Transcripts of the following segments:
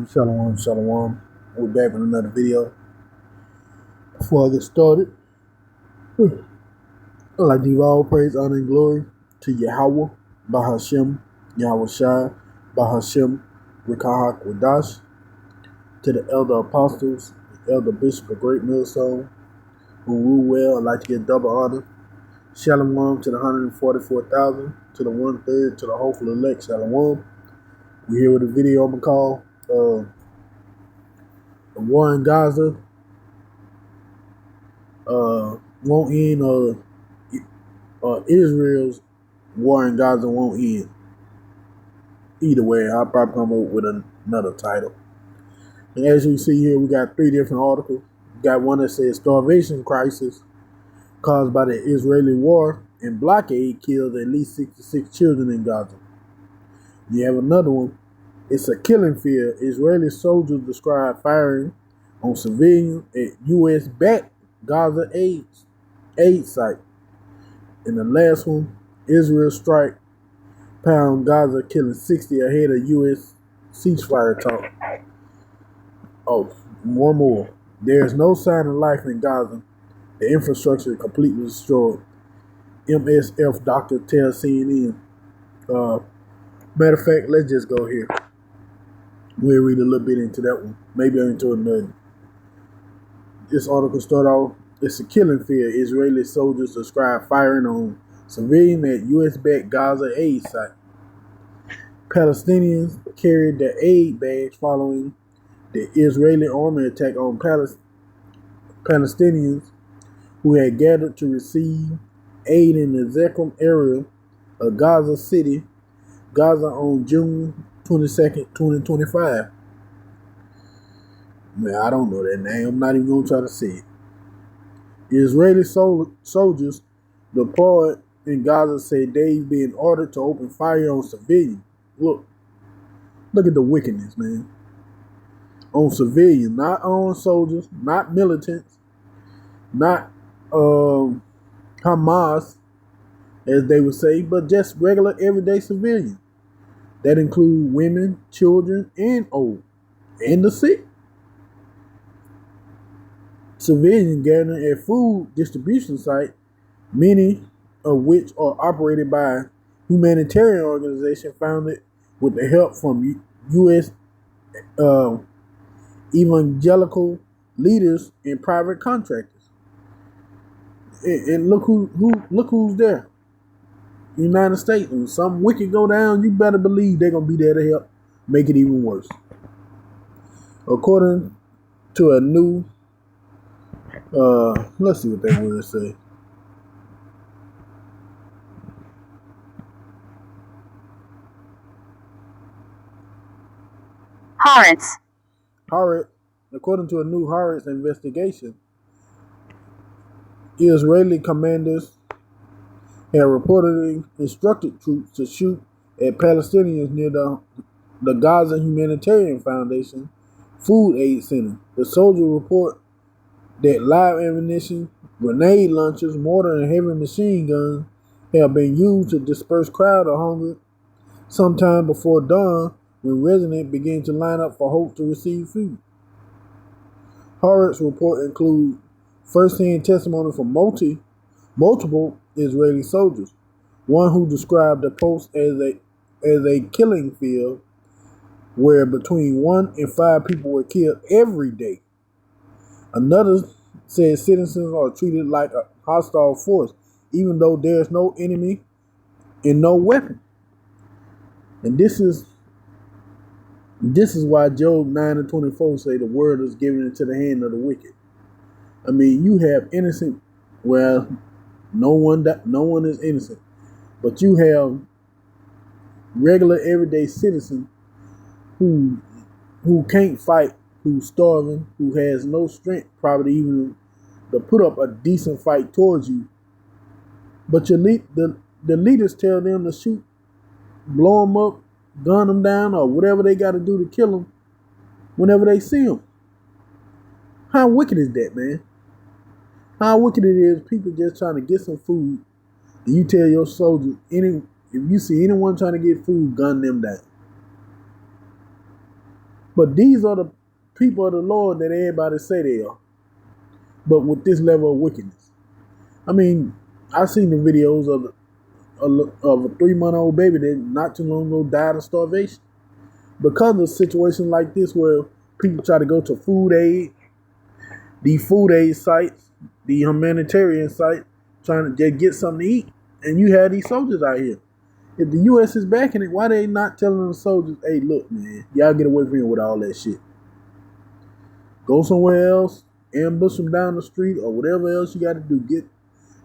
Shalom, shalom. We're back with another video. Before I get started, I'd like to give all praise, honor, and glory to Yahweh, Bahashem, Yahweh Shai, Bahashem, Rekahak Wadash, to the elder apostles, the elder bishop of Great Millstone, who rule well. I'd like to give double honor. Shalom to the 144,000, to the 1/3, to the hopeful elect. Shalom. We're here with a video I'm going to call the war in Gaza won't end, Israel's war in Gaza won't end. Either way, I'll probably come up with another title. And as you see here, we got 3 different articles. We got one that says starvation crisis caused by the Israeli war and blockade killed at least 66 children in Gaza. You have another one. It's a killing field. Israeli soldiers describe firing on civilians at U.S.-backed Gaza aid site. And the last one, Israel strike pound Gaza, killing 60 ahead of U.S. ceasefire talk. Oh, one more. There is no sign of life in Gaza. The infrastructure is completely destroyed. MSF doctor tells CNN. Matter of fact, let's just go here. We'll read a little bit into that one. Maybe into another. This article start off. It's a killing field. Israeli soldiers describe firing on civilians at U.S.-backed Gaza aid site. Palestinians carried their aid bags following the Israeli army attack on Palestinians who had gathered to receive aid in the Zekrom area of Gaza City, Gaza on June 22nd, 2025. Man, I don't know that name. I'm not even going to try to say it. Israeli soldiers deployed in Gaza said they've been ordered to open fire on civilians. Look at the wickedness, man. On civilians, not on soldiers, not militants, not Hamas, as they would say, but just regular everyday civilians. That include women, children, and old, and the sick. Civilians gathering at food distribution sites, many of which are operated by humanitarian organizations founded with the help from U.S. Evangelical leaders and private contractors. And look who's there. United States. When something wicked go down, you better believe they're gonna be there to help make it even worse. According to a new let's see what that word say. According to a new Haaretz investigation, Israeli commanders have reportedly instructed troops to shoot at Palestinians near the Gaza Humanitarian Foundation Food Aid Center. The soldiers report that live ammunition, grenade launchers, mortar, and heavy machine guns have been used to disperse crowds of hungry sometime before dawn when residents begin to line up for hope to receive food. Haaretz's report includes first-hand testimony from multiple Israeli soldiers, one who described the post as a killing field where between 1 and 5 people were killed every day. Another said citizens are treated like a hostile force, even though there's no enemy and no weapon. And this is why Job 9:24 say the word is given into the hand of the wicked. I mean, you have innocent. Well, no one is innocent, but you have regular everyday citizens who can't fight, who's starving, who has no strength, probably even to put up a decent fight towards you. But the leaders tell them to shoot, blow them up, gun them down, or whatever they got to do to kill them whenever they see them. How wicked is that, man? How wicked it is people just trying to get some food, and you tell your soldiers, if you see anyone trying to get food, gun them down. But these are the people of the Lord that everybody say they are, but with this level of wickedness. I mean, I seen the videos of a 3-month-old baby that not too long ago died of starvation because of situations like this where people try to go to food aid, these food aid sites, the humanitarian sites, trying to just get something to eat. And you have these soldiers out here. If the U.S. is backing it, why they not telling the soldiers, hey, look, man, y'all get away from here with all that shit. Go somewhere else, ambush them down the street, or whatever else you got to do.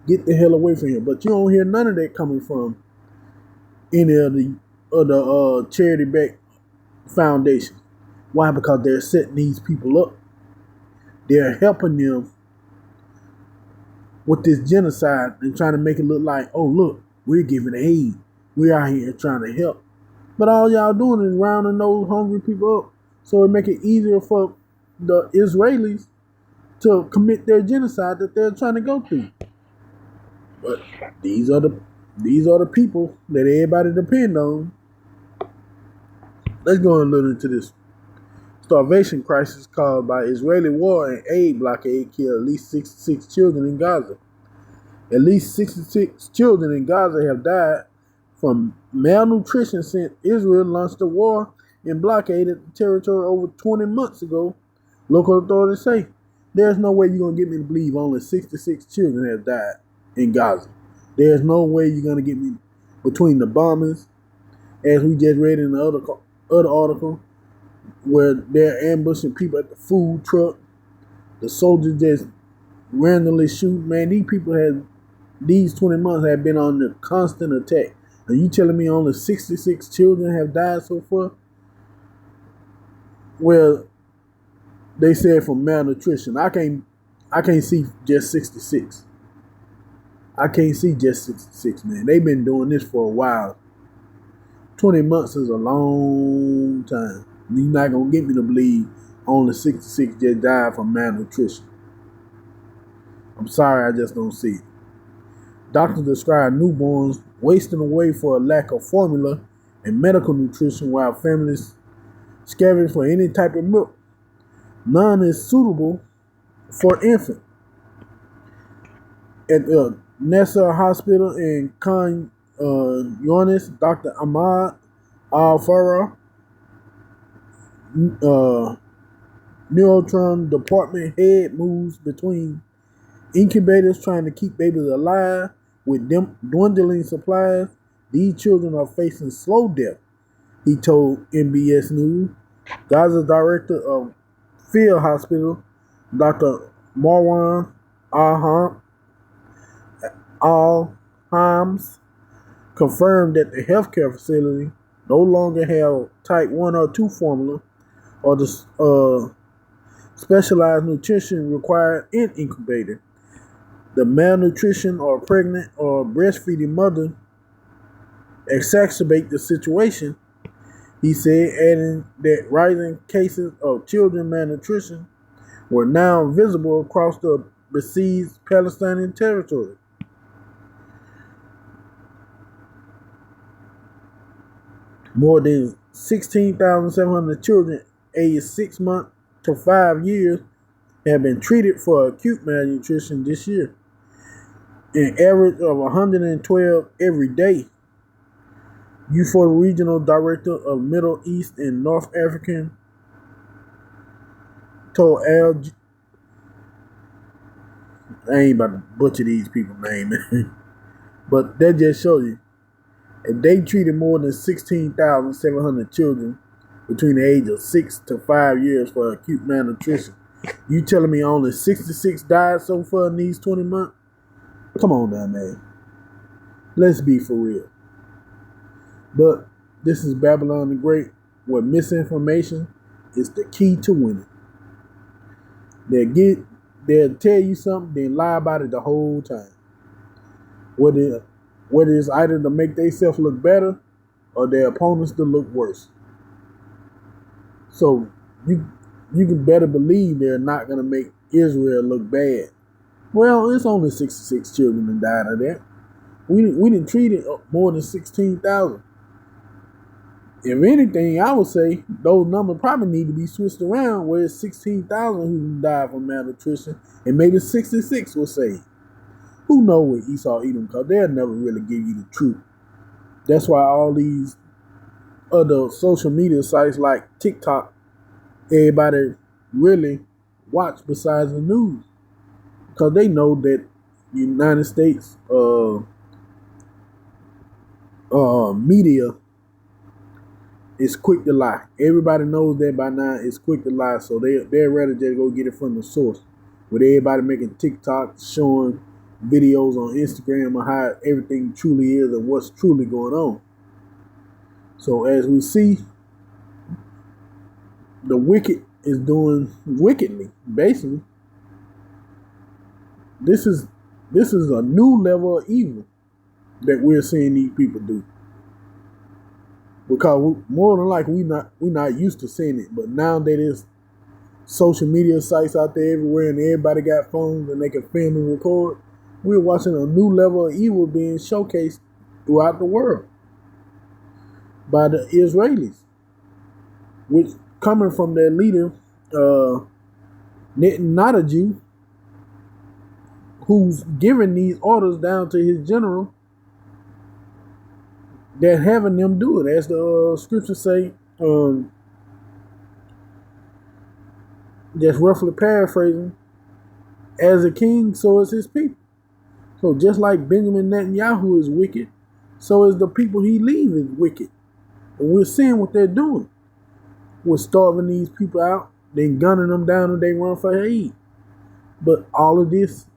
Get the hell away from here. But you don't hear none of that coming from any of the charity-backed foundations. Why? Because they're setting these people up. They're helping them with this genocide and trying to make it look like, oh, look, we're giving aid. We're out here trying to help. But all y'all doing is rounding those hungry people up. So it make it easier for the Israelis to commit their genocide that they're trying to go through. But these are the people that everybody depend on. Let's go and look into this starvation crisis caused by Israeli war and aid blockade killed at least 66 children in Gaza. At least 66 children in Gaza have died from malnutrition since Israel launched the war and blockaded the territory over 20 months ago. Local authorities say there's no way you're going to get me to believe only 66 children have died in Gaza. There's no way you're going to get me between the bombings, as we just read in the other article, where they're ambushing people at the food truck. The soldiers just randomly shoot. Man, these 20 months have been on the constant attack. Are you telling me only 66 children have died so far? Well, they said from malnutrition. I can't see just 66. I can't see just 66, man. They've been doing this for a while. 20 months is a long time. You're not going to get me to believe only 66 just died from malnutrition. I'm sorry, I just don't see it. Doctors describe newborns wasting away for a lack of formula and medical nutrition while families scavenge for any type of milk. None is suitable for infant. At the Nasser Hospital in Khan Younis, Dr. Ahmad Al-Farah, neurotron department head, moves between incubators trying to keep babies alive with dwindling supplies. These children are facing slow death, he told NBS News. Gaza director of Field Hospital, Dr. Marwan Al-Hams, confirmed that the healthcare facility no longer have type 1 or 2 formula or the specialized nutrition required in incubator. The malnutrition or pregnant or breastfeeding mother exacerbate the situation, he said, adding that rising cases of children malnutrition were now visible across the besieged Palestinian territory. More than 16,700 children aged 6 months to 5 years have been treated for acute malnutrition this year, an average of 112 every day. UFO Regional Director of Middle East and North African told I ain't about to butcher these people's names, but that just shows you, if they treated more than 16,700 children between the age of 6 to 5 years for acute malnutrition, you telling me only 66 died so far in these 20 months? Come on now, man. Let's be for real. But this is Babylon the Great, where misinformation is the key to winning. They'll tell you something, then lie about it the whole time. Whether it's either to make themselves look better or their opponents to look worse. So you can better believe they're not going to make Israel look bad. Well, it's only 66 children that died of that. We didn't treat it more than 16,000. If anything, I would say those numbers probably need to be switched around, where it's 16,000 who died from malnutrition, and maybe 66 were saved. Who knows what Esau Edom? Because they'll never really give you the truth. That's why all these other social media sites like TikTok, everybody really watch besides the news, because they know that the United States media is quick to lie. Everybody knows that by now. It's quick to lie, so they'd rather just go get it from the source. With everybody making TikToks, showing videos on Instagram of how everything truly is and what's truly going on. So as we see, the wicked is doing wickedly. Basically, this is a new level of evil that we're seeing these people do. Because more than likely we're not used to seeing it, but now that there's social media sites out there everywhere and everybody got phones and they can film and record, we're watching a new level of evil being showcased throughout the world by the Israelis, which coming from their leader, Netanyahu, who's giving these orders down to his general, that having them do it, as the scriptures say. Just roughly paraphrasing, as a king, so is his people. So just like Benjamin Netanyahu is wicked, so is the people he leaves is wicked. And we're seeing what they're doing. We're starving these people out, then gunning them down and they run for aid. But all of this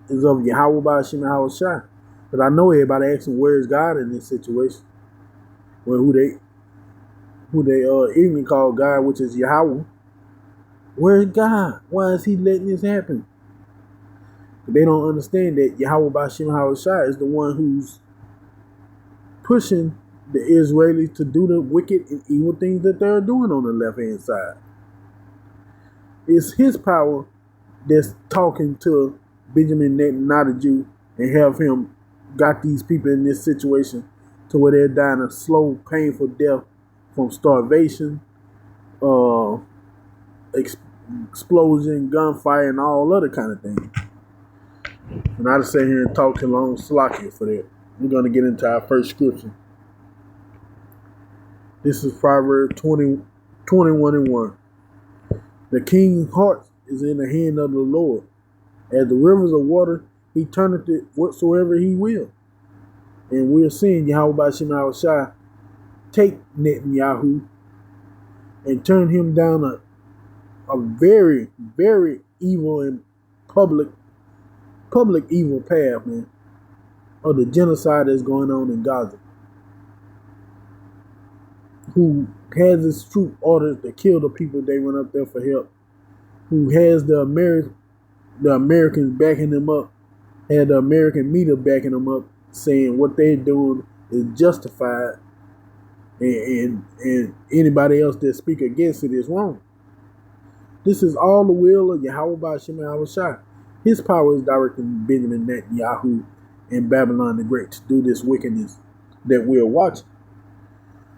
is of Yahweh Ba'ashim Yahweh Shai. Because I know everybody asking, where is God in this situation? Well, who they even call God, which is Yahweh. Where's God? Why is he letting this happen? They don't understand that Yahweh Ba'ashim Yahweh Shai is the one who's pushing the Israelis to do the wicked and evil things that they're doing on the left-hand side. It's his power that's talking to Benjamin Netanyahu and have him got these people in this situation to where they're dying a slow, painful death from starvation, explosion, gunfire, and all other kind of things. And I just sit here and talk too long, slack for that. We're going to get into our first scripture. This is Proverbs 21:1. The king's heart is in the hand of the Lord. As the rivers of water, he turneth it whatsoever he will. And we're seeing Yahweh Ba'ashim Yahweh Shai take Netanyahu and turn him down a very, very evil and public evil path, man, of the genocide that's going on in Gaza. Who has his troop orders to kill the people they run up there for help. Who has the Americans backing them up, had the American media backing them up, saying what they're doing is justified, and anybody else that speak against it is wrong. This is all the will of Yahweh Ba'ashim Yahweh Shai. His power is directing Benjamin Netanyahu and Babylon the Great to do this wickedness that we're watching.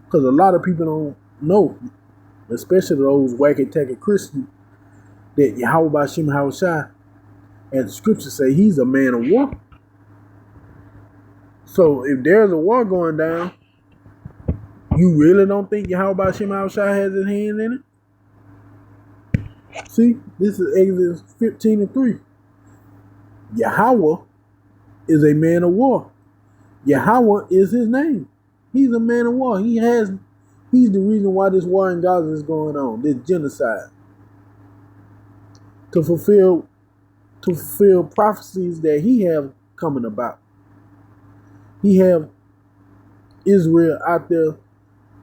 Because a lot of people don't know, especially those wacky-tacky Christians, that Yahweh Ba'ashim Yahweh Shai, as the scriptures say, he's a man of war. So if there's a war going down, you really don't think Yahweh Ba'ashim Yahweh Shai has his hand in it? See, this is Exodus 15:3. Yahweh is a man of war. Yahweh is his name. He's a man of war. He's the reason why this war in Gaza is going on, this genocide. To fulfill prophecies that he have coming about. He have Israel out there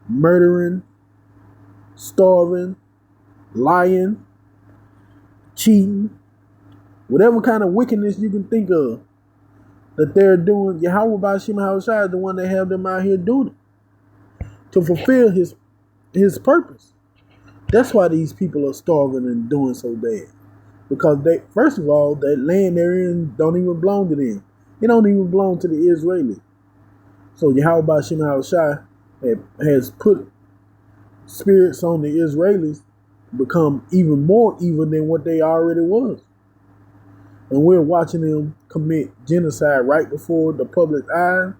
murdering, starving, lying, cheating, whatever kind of wickedness you can think of that they're doing. Yahweh Ba'ashim Yahweh Shai is the one that have them out here doing it to fulfill his purpose. That's why these people are starving and doing so bad. Because they, first of all, that land they're in don't even belong to them. It don't even belong to the Israelis. So Yahweh Ba'ashim Yahweh Shai has put spirits on the Israelis become even more evil than what they already was. And we're watching them commit genocide right before the public eye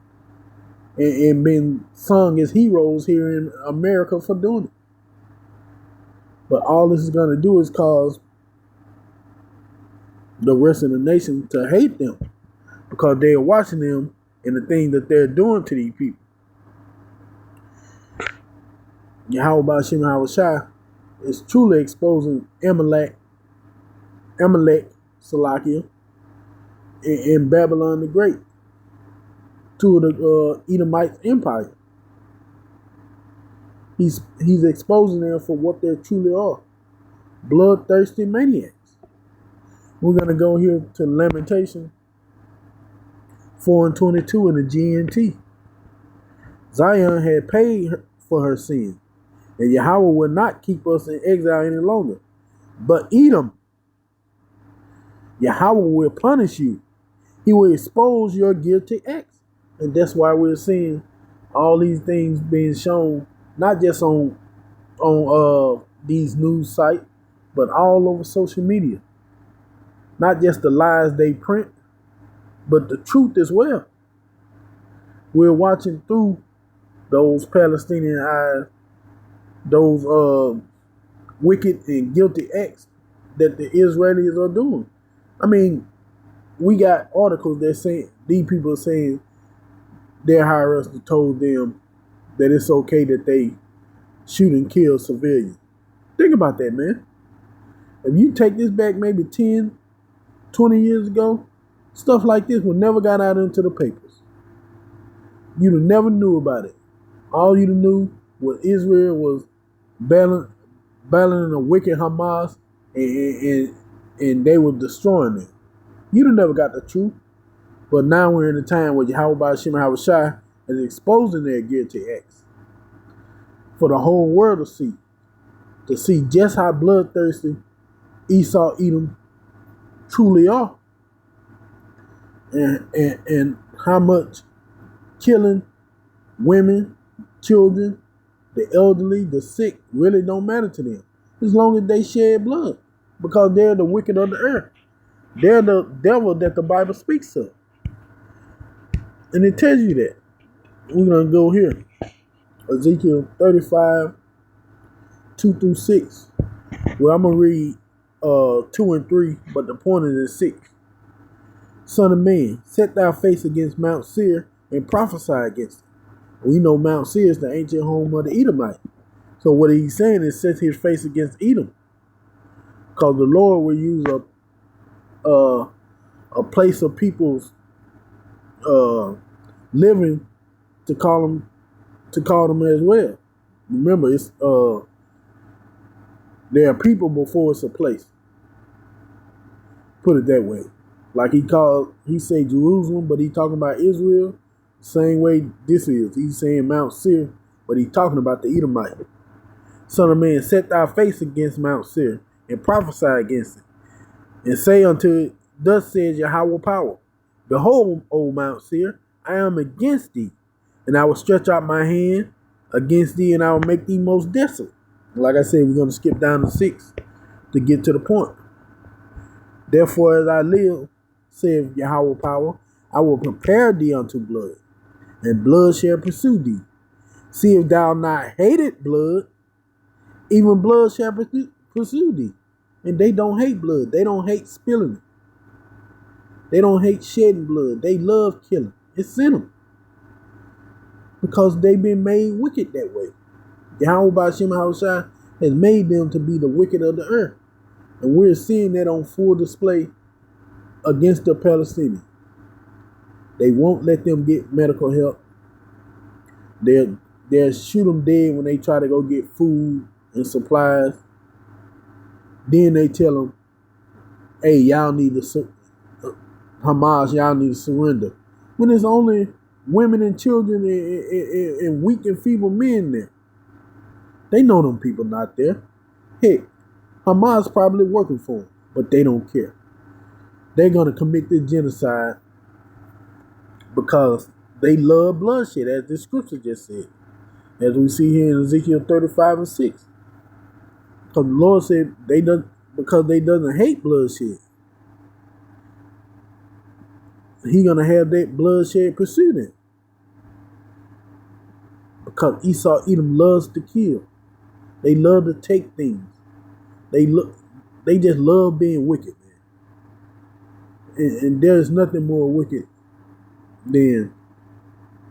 and being sung as heroes here in America for doing it. But all this is going to do is cause the rest of the nation to hate them because they're watching them and the things that they're doing to these people. Yahweh Hashem Shai is truly exposing Amalek, Salakia, and Babylon the Great to the Edomite Empire. He's exposing them for what they truly are, bloodthirsty maniacs. We're going to go here to Lamentation 4:22 in the GNT. Zion had paid for her sin, and Yahweh will not keep us in exile any longer. But Edom, Yahweh will punish you. He will expose your guilty acts. And that's why we're seeing all these things being shown, not just on these news sites, but all over social media. Not just the lies they print, but the truth as well. We're watching through those Palestinian eyes, those wicked and guilty acts that the Israelis are doing. I mean, we got articles that say these people are saying their higher ups told them that it's okay that they shoot and kill civilians. Think about that, man. If you take this back maybe 10, 20 years ago, stuff like this would never got out into the papers. You'd have never knew about it. All you'd have knew was Israel was battling a wicked Hamas and they were destroying it. You'd have never got the truth. But now we're in a time where Yahweh Hashem Shai is exposing their guilty acts for the whole world to see just how bloodthirsty Esau, Edom truly are, and how much killing women, children, the elderly, the sick really don't matter to them as long as they shed blood, because they're the wicked of the earth. They're the devil that the Bible speaks of. And it tells you that. We're going to go here. Ezekiel 35, 2-6. Well, I'm going to read 2 and 3, but the point is in 6. Son of man, set thy face against Mount Seir and prophesy against it. We know Mount Seir is the ancient home of the Edomite. So what he's saying is set his face against Edom. Because the Lord will use a place of people's living to call them as well. Remember, it's there are people before it's a place. Put it that way. Like he said Jerusalem, but he talking about Israel. Same way this is. He's saying Mount Seir, but he's talking about the Edomite. Son of man, set thy face against Mount Seir and prophesy against it, and say unto it, thus says Yahweh power. Behold, O Mount Seir, I am against thee, and I will stretch out my hand against thee, and I will make thee most desolate. Like I said, we're going to skip down to 6 to get to the point. Therefore, as I live, saith Yahweh power, I will prepare thee unto blood, and blood shall pursue thee. See if thou not hated blood, even blood shall pursue thee. And they don't hate blood. They don't hate spilling it. They don't hate shedding blood. They love killing. It's in them. Because they've been made wicked that way. Yahweh Hashem Shai has made them to be the wicked of the earth. And we're seeing that on full display against the Palestinians. They won't let them get medical help. They'll shoot them dead when they try to go get food and supplies. Then they tell them, hey, y'all need to Hamas, y'all need to surrender. When there's only women and children and weak and feeble men there. They know them people not there. Heck, Hamas probably working for them, but they don't care. They're going to commit this genocide because they love bloodshed, as the scripture just said. as we see here in Ezekiel 35 and 6. Because the Lord said because they doesn't hate bloodshed, He gonna have that bloodshed pursue them. Because Esau, Edom loves to kill. They love to take things. They just love being wicked, man. And there's nothing more wicked than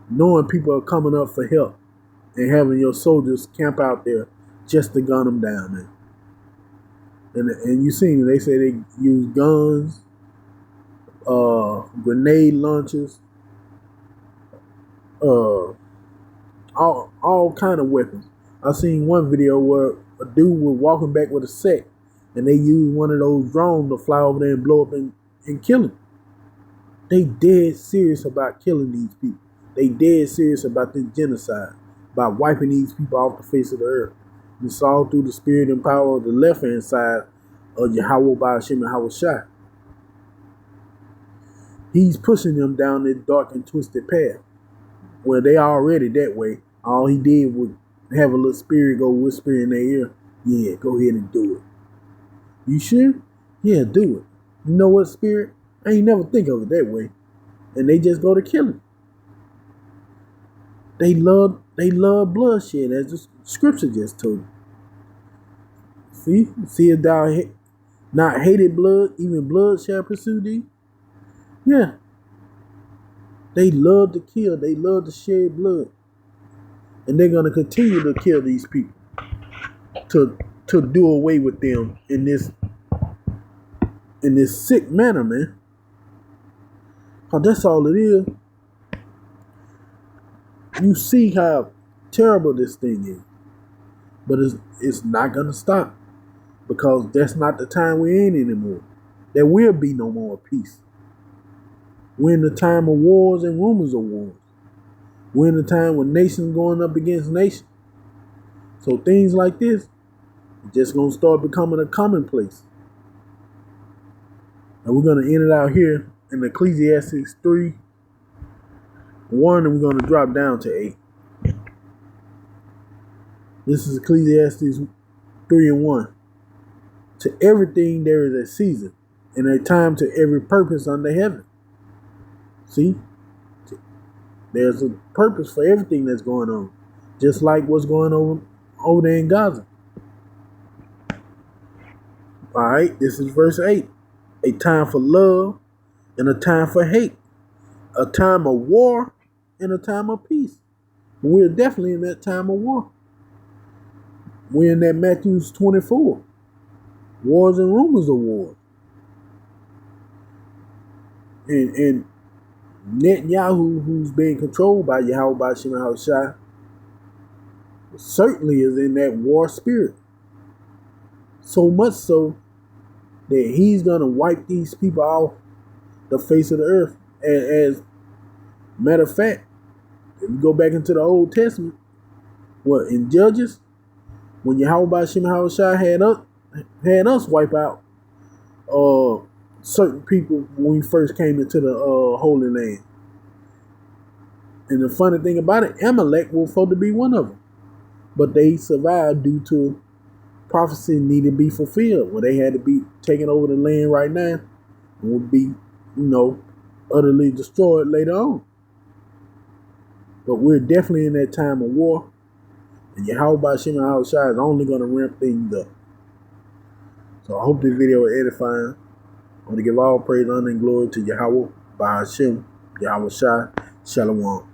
knowing people are coming up for help and having your soldiers camp out there just to gun them down, man. And you seen it. They say they use guns, grenade launchers, all kind of weapons. I seen one video where a dude was walking back with a set, and they used one of those drones to fly over there and blow up and kill him. They dead serious about killing these people. They dead serious about this genocide, about wiping these people off the face of the earth. It's all through the spirit and power of the left-hand side of Yahweh Ba'ashem and Hawashai. He's pushing them down this dark and twisted path. Well, they already that way. All he did was have a little spirit go whisper in their ear, yeah, go ahead and do it. You sure? Yeah, do it. You know what, spirit? I ain't never think of it that way. And they just go to killing. They love bloodshed, as the scripture just told you. See if thou not hated blood, even blood shall pursue thee. Yeah. They love to kill. They love to shed blood. And they're going to continue to kill these people to do away with them in this sick manner, man. Because that's all it is. You see how terrible this thing is. But it's not going to stop. Because that's not the time we're in anymore. There will be no more peace. We're in the time of wars and rumors of wars. We're in the time when nations going up against nations. So things like this are just going to start becoming a commonplace. And we're going to end it out here in Ecclesiastes 3:1, and we're going to drop down to 8. This is Ecclesiastes 3:1. To everything there is a season, and a time to every purpose under heaven. See? There's a purpose for everything that's going on. Just like what's going on over there in Gaza. Alright, this is verse 8. A time for love and a time for hate. A time of war and a time of peace. We're definitely in that time of war. We're in that Matthew 24. Wars and rumors of war. And Netanyahu, who's being controlled by Yahweh Ba'ashem and Hawashai, certainly is in that war spirit. So much so that he's going to wipe these people off the face of the earth. As a matter of fact, if you go back into the Old Testament, in Judges, when Yahweh Ba'ashem and Hawashai had us wipe out certain people when we first came into the Holy Land. And the funny thing about it, Amalek was supposed to be one of them. But they survived due to prophecy needed to be fulfilled. Well, they had to be taken over the land right now and would be, utterly destroyed later on. But we're definitely in that time of war. And Yahweh Ba'ashem and Hawashai is only going to ramp things up. So I hope this video is edifying. I want to give all praise, honor, and glory to Yahweh Ba'ashem, Yahweh Shai, Shalom.